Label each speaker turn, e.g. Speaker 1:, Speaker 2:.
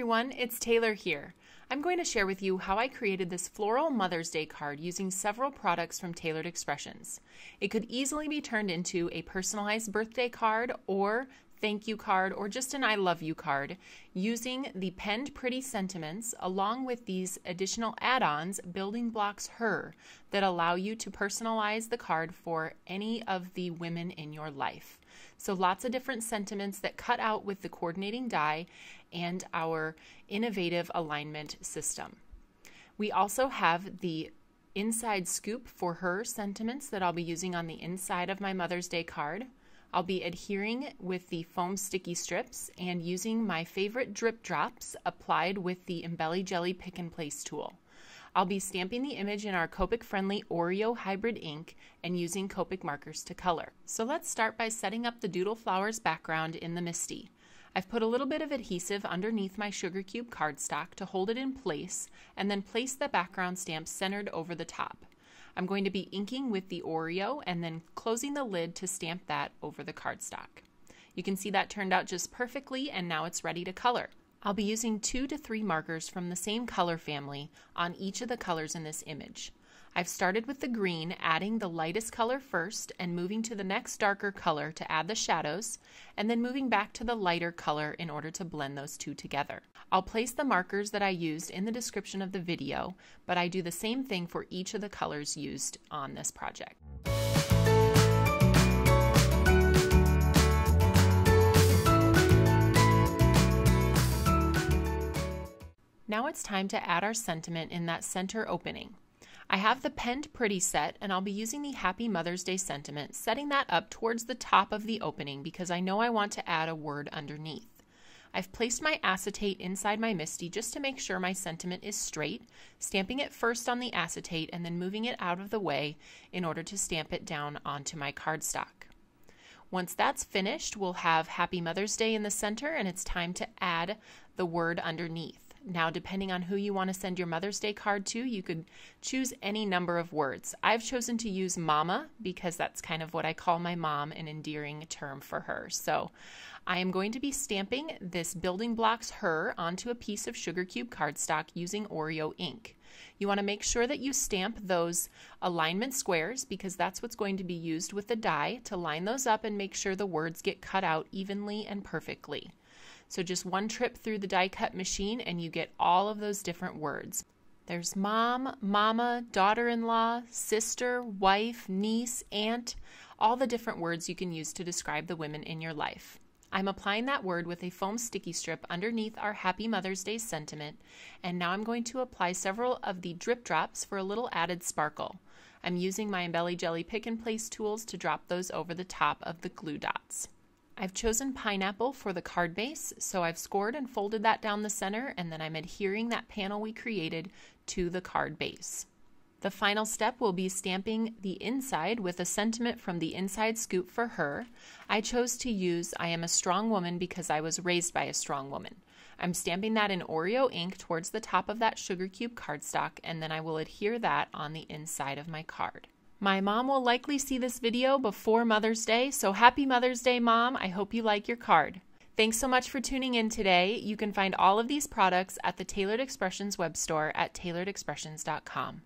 Speaker 1: everyone, it's Taylor here. I'm going to share with you how I created this floral Mother's Day card using several products from Tailored Expressions. It could easily be turned into a personalized birthday card or thank you card or just an I love you card using the penned pretty sentiments along with these additional add-ons, building blocks her, that allow you to personalize the card for any of the women in your life. So lots of different sentiments that cut out with the coordinating die and our innovative alignment system. We also have the inside scoop for her sentiments that I'll be using on the inside of my Mother's Day card. I'll be adhering with the foam sticky strips and using my favorite drip drops applied with the Embelly Jelly Pick and Place tool. I'll be stamping the image in our Copic friendly Oreo hybrid ink and using Copic markers to color. So let's start by setting up the Doodle Flowers background in the Misty. I've put a little bit of adhesive underneath my sugar cube cardstock to hold it in place and then place the background stamp centered over the top. I'm going to be inking with the Oreo and then closing the lid to stamp that over the cardstock. You can see that turned out just perfectly and now it's ready to color. I'll be using 2 to 3 markers from the same color family on each of the colors in this image. I've started with the green, adding the lightest color first and moving to the next darker color to add the shadows, and then moving back to the lighter color in order to blend those two together. I'll place the markers that I used in the description of the video, but I do the same thing for each of the colors used on this project. Now it's time to add our sentiment in that center opening. I have the penned pretty set and I'll be using the Happy Mother's Day sentiment, setting that up towards the top of the opening because I know I want to add a word underneath. I've placed my acetate inside my Misty just to make sure my sentiment is straight, stamping it first on the acetate and then moving it out of the way in order to stamp it down onto my cardstock. Once that's finished, we'll have Happy Mother's Day in the center and it's time to add the word underneath. Now, depending on who you want to send your Mother's Day card to, you could choose any number of words. I've chosen to use Mama because that's kind of what I call my mom, an endearing term for her. So I am going to be stamping this building blocks her onto a piece of sugar cube cardstock using Oreo ink. You want to make sure that you stamp those alignment squares because that's what's going to be used with the die to line those up and make sure the words get cut out evenly and perfectly. So just one trip through the die cut machine and you get all of those different words. There's mom, mama, daughter-in-law, sister, wife, niece, aunt, all the different words you can use to describe the women in your life. I'm applying that word with a foam sticky strip underneath our Happy Mother's Day sentiment, and now I'm going to apply several of the drip drops for a little added sparkle. I'm using my Embelly Jelly Pick and Place tools to drop those over the top of the glue dots. I've chosen pineapple for the card base, so I've scored and folded that down the center, and then I'm adhering that panel we created to the card base. The final step will be stamping the inside with a sentiment from the inside scoop for her. I chose to use I am a strong woman because I was raised by a strong woman. I'm stamping that in Oreo ink towards the top of that sugar cube cardstock, and then I will adhere that on the inside of my card. My mom will likely see this video before Mother's Day, so happy Mother's Day, Mom. I hope you like your card. Thanks so much for tuning in today. You can find all of these products at the Tailored Expressions web store at tailoredexpressions.com.